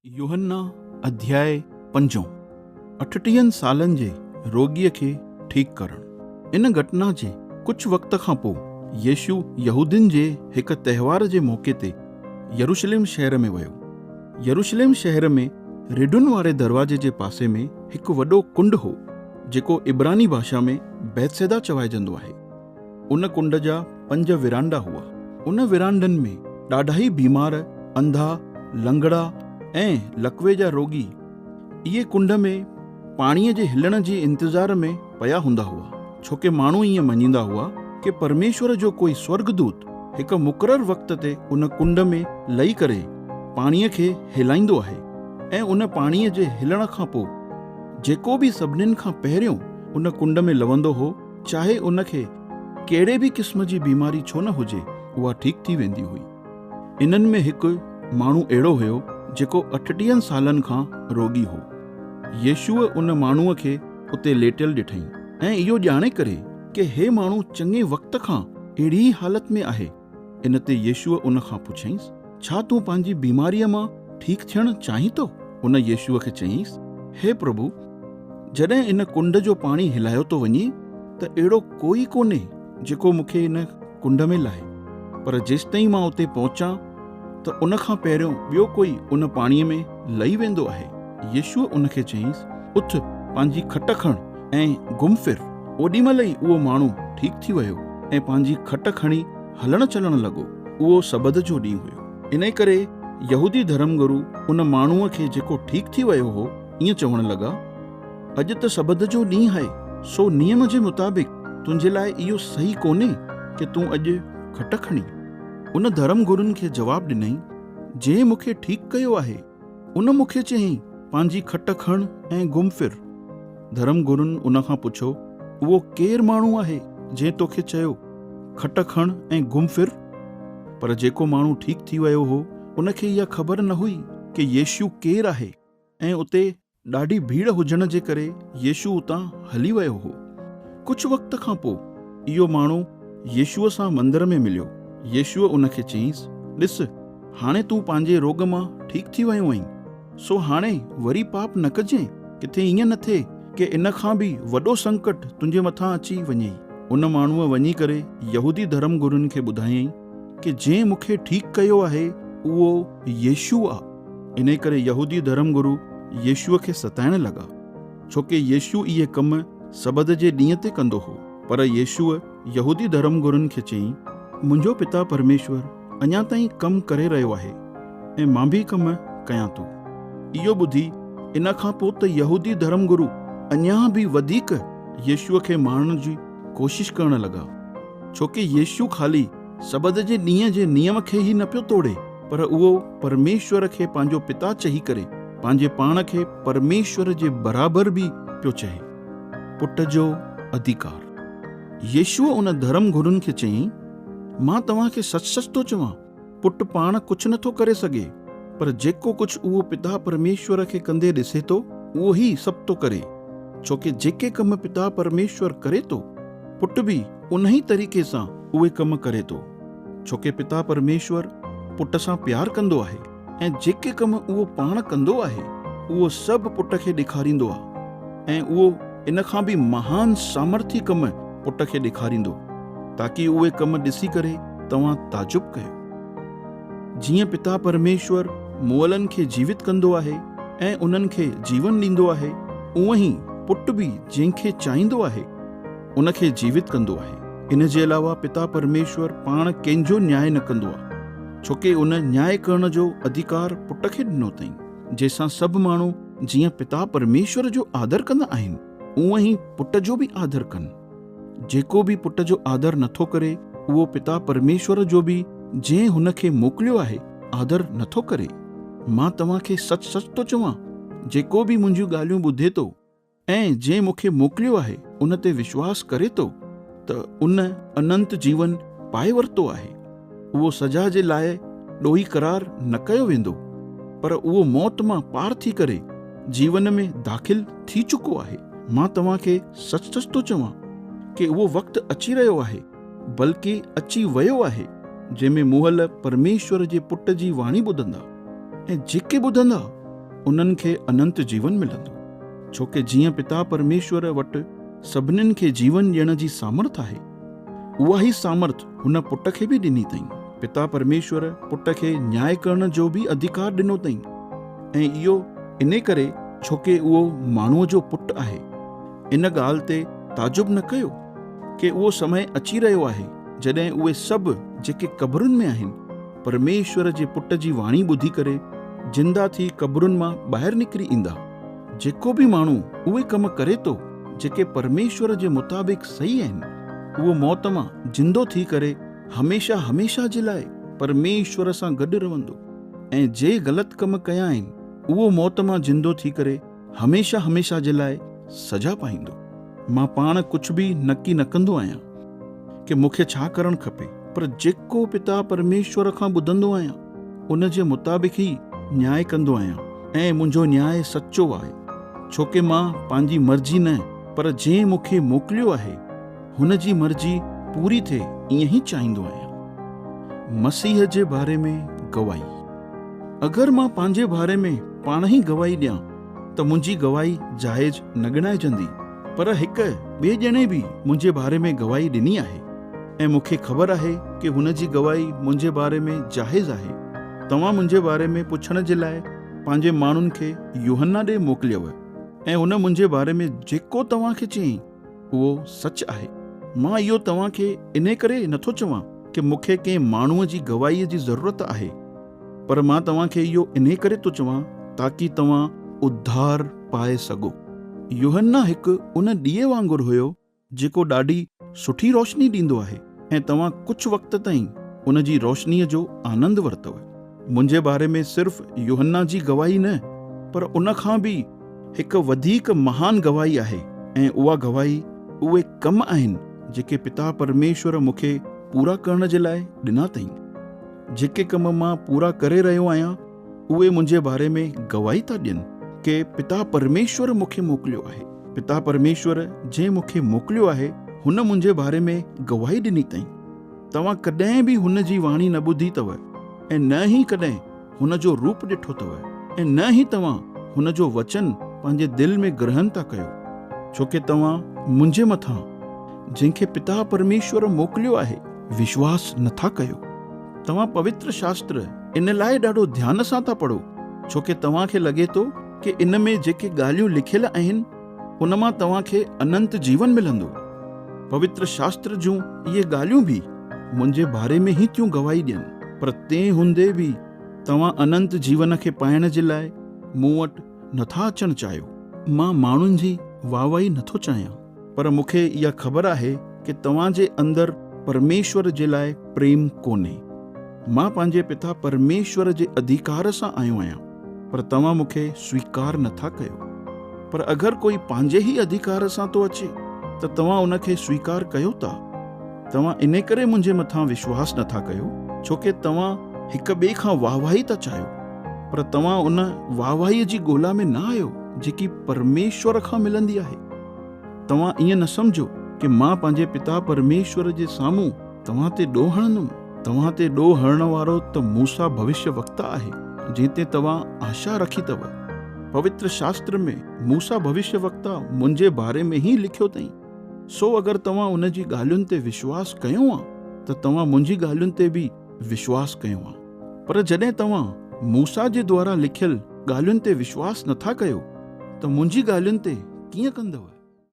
यूहन्ना अध्याय 5। 38 सालनि जे रोगीअ खे ठीकु करणु। इन घटना जे कुझु वक़्त खां पोइ यीशु यहूदियुनि जे हिकु तहिवार जे मौक़े ते यरूशलेम शहर में वियो। यरूशलेम शहर में रिढुनि वारे दरवाजे जे पासे में हिकु वॾो कुंड हो, जेको इब्रानी भाषा में बैतसैदा चवाइजंदो आहे। उन कुंड जा 5 विरांडा हुआ। उन विरांडनि में ॾाढा ई बीमार, अंधा, लंगड़ा ऐं लकवे जा रोगी इहे कुंड में पाणीअ जे हिलण जे इंतज़ार में पिया हूंदा हुआ, छोके माण्हू ईअं मञींदा हुआ कि परमेश्वर जो कोई स्वर्गदूत हिकु मुक़ररु वक़्त ते उन कुंड में लही करे पाणीअ खे हिलाईंदो आहे ऐं उन पाणीअ जे हिलण खां पोइ जेको बि सभिनीनि खां पहिरियों उन कुंड में लवंदो हो, चाहे उन खे कहिड़े बि क़िस्म जी बीमारी छो न हुजे, उहा ठीकु थी वेंदी हुई। इन्हनि में हिकु माण्हू अहिड़ो हुयो जेको 38 सालनि खां रोगी हो। यीशुअ उन माण्हूअ खे उते लेटियल ॾिठईं ऐं इहो ॼाणे करे कि हे माण्हू चङे वक़्त खां अहिड़ी हालत में आहे। इन ते यीशुअ उन खां पुछईंसि, छा तूं पंहिंजी बीमारीअ मां ठीकु थियणु चाहीं थो? उन यीशुअ खे चयईंसि, हे प्रभु, जॾहिं इन कुंड जो पाणी हिलायो थो वञे त अहिड़ो कोई कोन्हे जेको मूंखे इन कुंड में लाहे, पर जेसिताईं मां उते पहुचां त उन खां पहिरियों ॿियो कोई उन पाणीअ में लही वेंदो आहे। यीशुअ उन खे चयईंसि, उथ, पंहिंजी खट खण ऐं घुम फिर। ओॾीमहिल ई उहो माण्हू ठीकु थी वियो ऐं पंहिंजी खट खणी हलणु चलणु लॻो। उहो सबद जो ॾींहुं हुयो। इन करे यहूदी धर्मगुरू उन माण्हूअ खे जेको ठीकु थी वियो हो ईअं चवणु लॻा, अॼु त सबद जो ॾींहुं आहे, सो नियम जे मुताबिक़ तुंहिंजे लाइ इहो सही कोन्हे कि तूं अॼु खट खणी। उन धर्मगुरुनि खे जवाबु ॾिनई, जंहिं मूंखे ठीकु कयो आहे उन मूंखे चयईं, पंहिंजी खट खण ऐं घुम फिर। धर्मगुरुनि उन खां पुछो, उहो केरु माण्हू आहे जंहिं तोखे चयो खट खण ऐं घुम फिर? पर जेको माण्हू ठीकु थी वियो हो उन खे इहा ख़बर न हुई कि यीशु केरु आहे ऐं उते ॾाढी भीड़ हुजण जे करे यीशु उतां हली वियो हो। कुझु वक़्त खां पोइ इहो माण्हू यीशुअ सां मंदर में मिलियो। यीशुअ उन खे चयईंसि, ॾिस, हाणे तूं पंहिंजे रोग मां ठीकु थी वियो आहीं, सो हाणे वरी पाप न कजांइ, किथे ईअं न थिए कि इन खां बि वॾो संकट तुंहिंजे मथां अची वञे। उन माण्हूअ वञी करे यहूदी धर्मगुरुनि खे ॿुधायईं कि जंहिं मूंखे ठीकु कयो आहे उहो यीशु आहे। इन करे यहूदी धर्मगुरू यीशुअ खे सताइण लॻा, छोके यीशु इहे कम सबद जे ॾींहं ते कंदो हो। पर यीशुअ यहूदी धर्मगुरुनि खे चयईं, मुंहिंजो पिता परमेश्वर अञा ताईं कमु करे रहियो आहे ऐं मां बि कमु कयां थो। इहो ॿुधी इन खां पोइ त यहूदी धर्मगुरू अञा बि वधीक यीशुअ खे मारण जी कोशिश करणु लॻा, छोकी यीशु ख़ाली सबद जे ॾींहं जे नियम खे ई न पियो तोड़े, पर उहो परमेश्वर खे पंहिंजो पिता चई करे पंहिंजे पाण खे परमेश्वर जे बराबरि बि पियो चए। पुट जो अधिकार। यीशुअ उन धर्मगुरुनि खे चयईं, मां तव्हांखे सच सच थो चवां, पुट पाण कुझु नथो करे सघे, पर जेको कुझु उहो पिता परमेश्वर खे कंदे ॾिसे थो उहो ई सभु थो करे, छोकी जेके कम पिता परमेश्वर करे थो, पुट बि उन ई तरीक़े सां उहे कम करे थो, छोकी पिता परमेश्वर पुट सां प्यार कंदो आहे ऐं जेके कम उहो पाण कंदो आहे उहो सभु पुट खे ॾेखारींदो आहे ऐं उहो इन खां बि महान सामर्थी कम पुट खे ॾेखारींदो, ताकि उहे कम ॾिसी करे तव्हां ताजुब कयो। जीअं पिता परमेश्वर मुअलनि खे जीवित कंदो आहे ऐं उन्हनि खे जीवन ॾींदो आहे, उअं ई पुट बि जंहिंखे चाहींदो आहे उन खे जीवित कंदो आहे। इन जे अलावा पिता परमेश्वर पाण कंहिंजो न्याय न कंदो आहे, छोके उन न्याय करण जो अधिकार पुट खे ॾिनो अथईं, जंहिंसां सभु माण्हू जीअं पिता परमेश्वर जो आदर कंदा आहिनि उअं ई पुट जो बि आदर कनि। जेको बि पुट जो आदर नथो करे उहो पिता परमेश्वर जो बि जंहिं हुन खे मोकिलियो आहे आदर नथो करे। मां तव्हांखे सच सच थो चवां, जेको बि मुंहिंजियूं ॻाल्हियूं ॿुधे थो ऐं जंहिं मूंखे मोकिलियो आहे उन ते विश्वास करे थो त उन अनंत जीवन पाए वरितो आहे। उहो सजा जे लाइ ॾोही करार न कयो वेंदो, पर उहो मौत मां पार थी करे जीवन में दाख़िल थी चुको आहे। मां तव्हांखे सच सच थो चवां कि उहो वक़्तु अची रहियो आहे, बल्कि अची वियो आहे, जंहिंमें मुहल परमेश्वर जे पुट जी वाणी ॿुधंदा ऐं जेके ॿुधंदा उन्हनि खे अनंत जीवन मिलंदो। छोके जीअं पिता परमेश्वर वटि सभिनीनि खे जीवन ॾियण जी सामर्थ आहे, उहा ई सामर्थ हुन पुट खे बि ॾिनी अथई। पिता परमेश्वर पुट खे न्याय करण जो बि अधिकार ॾिनो अथई, ऐं इहो इन करे छोके उहो माण्हूअ जो पुटु आहे। इन ॻाल्हि ते ताजुब न कयो कि उहो समय अची रहियो आहे जॾहिं उहे सभु जेके क़बरुनि में आहिनि परमेश्वर जे पुट जी वाणी ॿुधी करे जिंदा थी क़बरुनि मां ॿाहिरि निकिरी ईंदा। जेको बि माण्हू उहे कम करे थो जेके परमेश्वर जे मुताबिक़ सही आहिनि, उहो मौत मां जिंदो थी करे हमेशा हमेशा जे लाइ परमेश्वर सां गॾु रहंदो, ऐं जे ग़लति कम कया आहिनि उहो मौत मां जिंदो थी करे हमेशा हमेशा जे लाइ सजा पाईंदो। मां पाण कुझु बि नकी न कंदो आहियां कि मूंखे छा करणु खपे, पर जेको पिता परमेश्वर खां ॿुधंदो आहियां उन जे मुताबिक़ ई न्याय कंदो आहियां, ऐं मुंहिंजो न्याय सचो आहे। छोके मां पंहिंजी मर्ज़ी न, पर जंहिं मूंखे मोकिलियो आहे हुन जी मर्ज़ी पूरी थिए ईअं ई चाहींदो आहियां। मसीह जे बारे में गवाही। अगरि मां पंहिंजे बारे में पाण ई गवाही ॾियां त मुंहिंजी गवाही जाइज़ न ॻणाइजंदी, पर हिकु ॿिए ॼणे बि मुंहिंजे बारे में गवाही ॾिनी आहे, ऐं मूंखे ख़बर आहे कि हुन जी गवाही मुंहिंजे बारे में जाइज़ आहे। तव्हां मुंहिंजे बारे में पुछण जे लाइ पंहिंजे माण्हुनि खे यूहन्ना ॾे मोकिलियव, ऐं हुन मुंहिंजे बारे में जेको तव्हांखे चयईं उहो सच आहे। मां इहो तव्हांखे इन करे नथो चवां कि मूंखे कंहिं माण्हूअ जी गवाहीअ जी ज़रूरत आहे, पर मां तव्हांखे इहो इन करे थो चवां ताकी तव्हां उद्धार पाए सघो। यूहन्ना हिकु उन ॾीए वांगुरु हुयो जेको ॾाढी सुठी रोशनी ॾींदो आहे, ऐं तव्हां कुझु वक़्त ताईं उन जी रोशनीअ जो आनंद वरितव। मुंहिंजे बारे में सिर्फ़ु यूहन्ना जी गवाही न, पर उन खां बि हिकु वधीक महान गवाही आहे, ऐं उहा गवाही उहे कम आहिनि जेके पिता परमेश्वर मूंखे पूरा करण जे लाइ ॾिना अथई। जेके कम मां पूरा करे रहियो आहियां उहे मुंहिंजे बारे में गवाही था ॾियनि कि पिता परमेश्वर मूंखे मोकिलियो आहे। पिता परमेश्वर जंहिं मूंखे मोकिलियो आहे हुन मुंहिंजे बारे में गवाही ॾिनी अथई। तव्हां कॾहिं बि हुन जी वाणी न ॿुधी अथव, ऐं न ई कॾहिं हुन जो रूप ॾिठो अथव, ऐं न ई तव्हां हुन जो वचन पंहिंजे दिलि में ग्रहण था कयो, छोकी तव्हां मुंहिंजे मथां जंहिंखे पिता परमेश्वर मोकिलियो आहे विश्वास नथा कयो। तव्हां पवित्र शास्त्र इन लाइ ॾाढो ध्यान सां था पढ़ो छोकी तव्हांखे लॻे थो कि इन में जेके ॻाल्हियूं लिखियल आहिनि उन मां तव्हांखे अनंत जीवन मिलंदो। पवित्र शास्त्र जूं इहे ॻाल्हियूं बि मुंहिंजे बारे में ई थियूं गवाही ॾियनि, पर तंहिं हूंदे बि तव्हां अनंत जीवन खे पाइण जे लाइ मूं वटि नथा अचणु चाहियो। मां माण्हुनि जी वाहवाही नथो चाहियां, पर मूंखे इहा ख़बर आहे कि तव्हांजे अंदरि परमेश्वर जे लाइ प्रेम कोन्हे। मां पंहिंजे पिता परमेश्वर जे अधिकार सां आयो आहियां, पर तव्हां मूंखे स्वीकार नथा कयो। पर अगरि कोई पंहिंजे ई अधिकार सां थो अचे त तव्हां उन खे स्वीकार कयो था। तव्हां इन करे मुंहिंजे मथां विश्वास नथा कयो छोकी तव्हां हिक ॿिए खां वाहवाही था चाहियो, पर तव्हां उन वाहवाहीअ जी ॻोल्हा में न आहियो जेकी परमेश्वर खां मिलंदी आहे। तव्हां ईअं न सम्झो कि मां पंहिंजे पिता परमेश्वर जे साम्हूं तव्हां ते ॾोह हणंदुमि। तव्हां ते ॾोह हणण वारो त मूसा भविष्य वक्ता आहे जंहिं ते तव्हां आशा रखी अथव। पवित्र शास्त्र में मूसा भविष्य वक्ता मुंहिंजे बारे में ई लिखियो अथई। सो अगरि तव्हां उन जी ॻाल्हियुनि ते विश्वास कयो आहे त तव्हां मुंहिंजी ॻाल्हियुनि ते बि विश्वास कयो आहे। पर जॾहिं तव्हां मूसा जे द्वारा लिखियल ॻाल्हियुनि ते विश्वास नथा कयो त मुंहिंजी ॻाल्हियुनि ते कीअं कंदव?